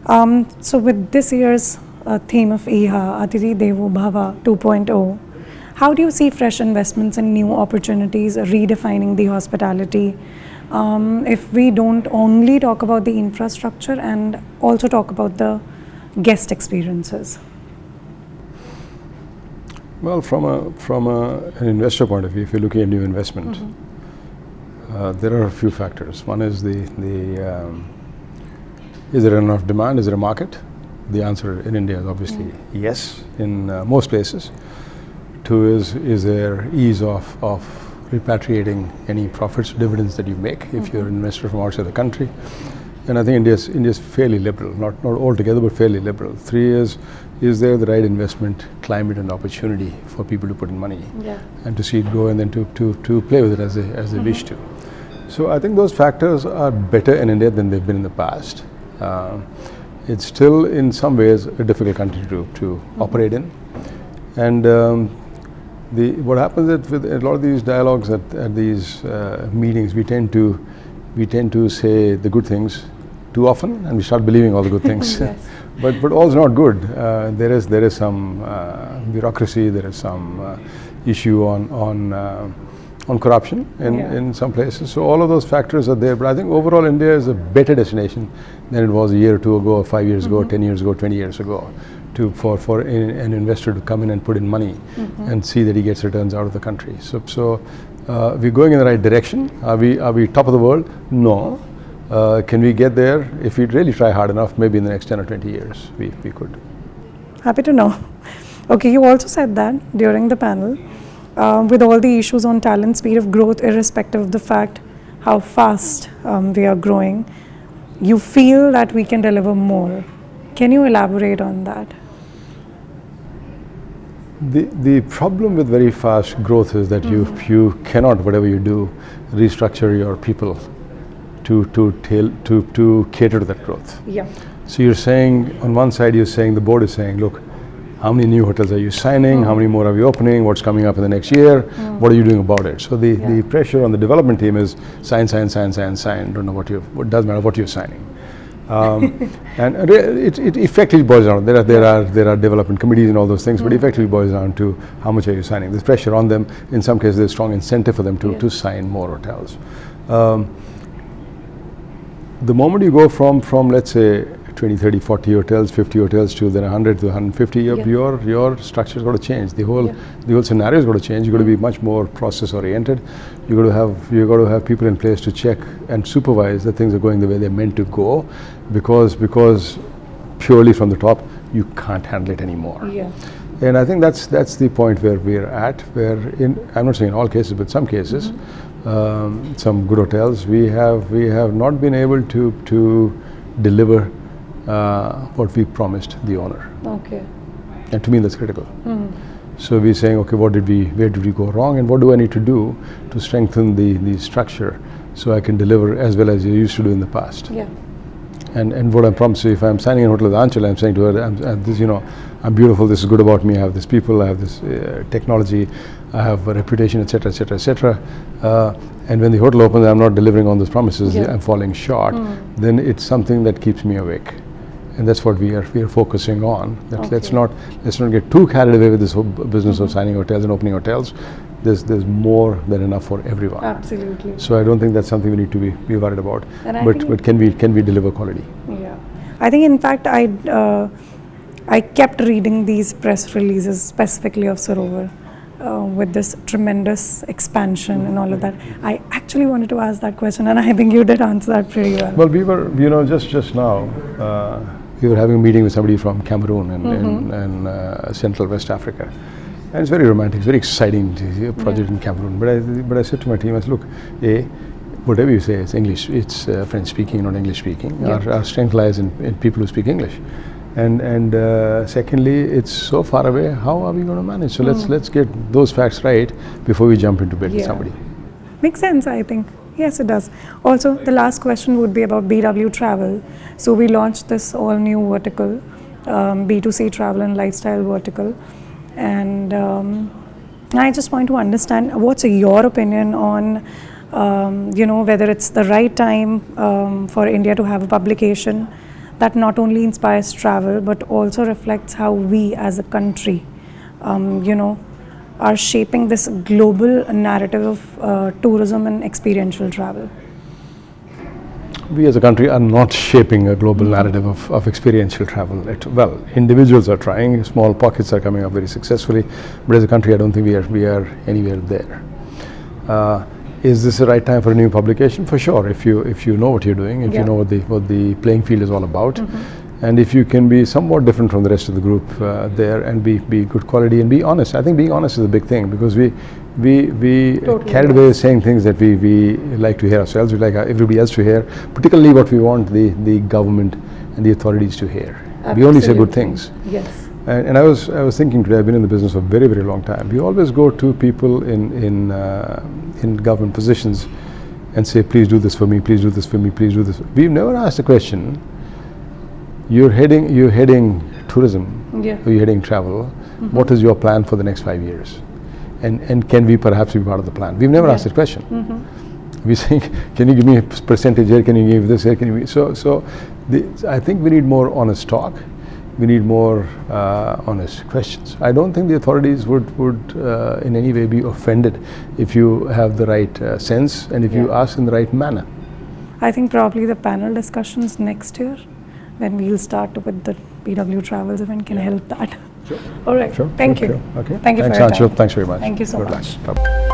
So with this year's theme of IHA, Atithi Devo Bhava 2.0, how do you see fresh investments and new opportunities redefining the hospitality? If we don't only talk about the infrastructure and also talk about the guest experiences? Well, from an investor point of view, if you're looking at new investment, there are a few factors. One is is there enough demand? Is there a market? The answer in India is obviously yes, in most places. Two is there ease of repatriating any profits, dividends that you make if you're an investor from outside the country. And I think India's fairly liberal, not altogether, but fairly liberal. Three is there the right investment climate and opportunity for people to put in money and to see it grow and then to play with it as they wish to. So I think those factors are better in India than they've been in the past. It's still in some ways a difficult country to operate in. And what happens is with a lot of these dialogues at these meetings, we tend to say the good things too often, and we start believing all the good things. But all's not good. There is some bureaucracy. There is some issue on corruption in some places. So all of those factors are there. But I think overall India is a better destination than it was a year or two ago, or 5 years ago, 10 years ago, 20 years ago, for an investor to come in and put in money and see that he gets returns out of the country. So we're going in the right direction. Are we top of the world? No. Can we get there? If we really try hard enough, maybe in the next 10 or 20 years, we could. Happy to know. Okay, you also said that during the panel, with all the issues on talent, speed of growth, irrespective of the fact how fast we are growing, you feel that we can deliver more. Can you elaborate on that? The problem with very fast growth is that you cannot, whatever you do, restructure your people to cater to that growth. Yeah. So you're saying, on one side, the board is saying, look, how many new hotels are you signing? How many more are we opening? What's coming up in the next year? What are you doing about it? So the pressure on the development team is sign. Don't know it doesn't matter what you're signing. And it effectively boils down. There are development committees and all those things, but effectively boils down to how much are you signing. There's pressure on them. In some cases, there's strong incentive for them to sign more hotels. The moment you go from let's say 20, 30, 40 hotels, 50 hotels to then 100 to 150, your structure's got to change. The whole scenario's got to change. You've got to be much more process oriented. You've got to have people in place to check and supervise that things are going the way they're meant to go, because purely from the top you can't handle it anymore. And I think that's the point where we're at. I'm not saying in all cases, but some cases, some good hotels, we have not been able to deliver what we promised the owner. Okay. And to me that's critical. So we're saying, okay, where did we go wrong, and what do I need to do to strengthen the structure so I can deliver as well as you used to do in the past. And what I promise you, if I'm signing a hotel with Anchal, I'm saying to her, I'm beautiful, this is good about me, I have this people, I have this technology, I have a reputation, etc., etc., etc. And when the hotel opens, I'm not delivering on those promises, I'm falling short, then it's something that keeps me awake. And that's what we are focusing on. Let's not get too carried away with this whole business of signing hotels and opening hotels. There's more than enough for everyone. Absolutely. So I don't think that's something we need to be worried about. But can we deliver quality? Yeah, I think in fact I kept reading these press releases specifically of Sarovar with this tremendous expansion and all of that. I actually wanted to ask that question, and I think you did answer that pretty well. Well, we were, just now, we were having a meeting with somebody from Cameroon and Central West Africa. And it's very romantic, it's very exciting to see a project in Cameroon. But I said to my team, I said, look, whatever you say, it's English, it's French speaking, not English speaking. Our strength lies in people who speak English. And secondly, it's so far away, how are we going to manage? So let's get those facts right before we jump into bed with somebody. Makes sense, I think. Yes, it does. Also, the last question would be about BW Travel. So we launched this all new vertical, B2C travel and lifestyle vertical. And I just want to understand, what's your opinion on, whether it's the right time for India to have a publication that not only inspires travel but also reflects how we as a country, are shaping this global narrative of tourism and experiential travel? We as a country are not shaping a global narrative of experiential travel. Well, individuals are trying, small pockets are coming up very successfully, but as a country I don't think we are anywhere there. Is this the right time for a new publication? For sure, if you know what you're doing, if you know what the playing field is all about, and if you can be somewhat different from the rest of the group there and be good quality and be honest. I think being honest is a big thing, because we totally carried away saying things that we like to hear ourselves, we like everybody else to hear, particularly what we want the government and the authorities to hear. Absolutely. We only say good things. Yes. And I was thinking today, I've been in the business for a very, very long time. We always go to people in government positions and say, please do this for me, please do this for me, please do this. We've never asked the question, you're heading tourism, or you're heading travel, what is your plan for the next 5 years? And can we perhaps be part of the plan? We've never asked that question. We say, can you give me a percentage here, can you give this here, can you I think we need more honest talk. We need more honest questions. I don't think the authorities would in any way be offended if you have the right sense and if you ask in the right manner. I think probably the panel discussions next year, when we'll start with the BW Travels event, can help that. Sure. All right. Sure. Thank you. Sure. Okay. Thank you Thanks, for your time. Thanks very much. Thank you so Good much. luck. Bye.